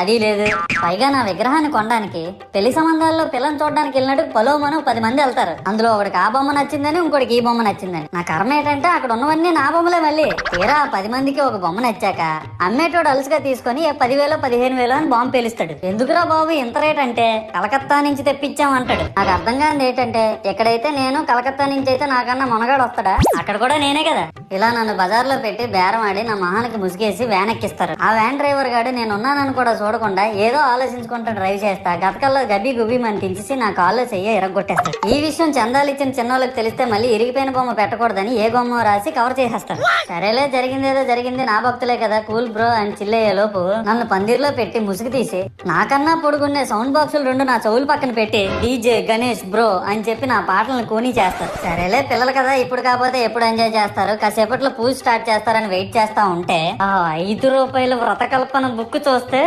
అది లేదు. పైగా నా విగ్రహాన్ని కొనడానికి పెళ్లి సంబంధాల్లో పిల్లని చూడడానికి వెళ్ళినట్టు పొలోమను 10 మంది వెళ్తారు. అందులో ఒకడికి ఆ బొమ్మ నచ్చిందని, ఇంకోటికి ఈ బొమ్మ నచ్చిందని. నా కర్మ ఏంటంటే అక్కడ ఉన్నవన్నీ నా బొమ్మలే. మళ్ళీ తీరా 10 మందికి ఒక బొమ్మ నచ్చాక అమ్మేటోడు అలుసుగా తీసుకొని 10,000 15,000 అని బాంబు పేలుస్తాడు. ఎందుకురా బాబు ఇంత రేట్ అంటే కలకత్తా నుంచి తెప్పించాం అంటాడు. నాకు అర్థం కానిది ఏంటంటే ఎక్కడైతే నేను కలకత్తా నుంచి అయితే నాకన్నా మొనగాడు వస్తాడా, అక్కడ కూడా నేనే కదా. ఇలా నన్ను బజార్లో పెట్టి బేరం ఆడి నా మొహానికి ముసుగేసి వ్యాన్ ఎక్కిస్తారు. ఆ వ్యాన్ డ్రైవర్ గాడు నేను ఉన్నానని కూడా చూడకుండా ఏదో ఆలోచించుకుంటూ డ్రైవ్ చేస్తా గతకల్లో గబ్బి గుబ్బి అని తించేసి నా కాల్లో చెయ్యి ఎరగొట్టేస్తాడు. ఈ విషయం చందాలు ఇచ్చిన చిన్నోళ్ళకి తెలిస్తే మళ్ళీ ఇరిగిపోయిన బొమ్మ పెట్టకూడదని ఏ బొమ్మ రాసి కవర్ చేసేస్తాడు. సరేలే జరిగిందేదో జరిగింది, నా భక్తులే కదా కూల్ బ్రో అని చిల్లయ్యే లోపు నన్ను పందిర్లో పెట్టి ముసుగు తీసి నాకన్నా పొడుగుండే సౌండ్ బాక్సులు 2 నా చెవులు పక్కన పెట్టి డీజే గణేష్ బ్రో అని చెప్పి నా పాటలను కూని చేస్తారు. సరేలే పిల్లలు కదా ఇప్పుడు కాకపోతే ఎప్పుడు ఎంజాయ్ చేస్తారు, కాసేపట్లో పూజ స్టార్ట్ చేస్తారని వెయిట్ చేస్తా ఉంటే ఆ 5 రూపాయల వ్రతకల్పన బుక్ చూస్తే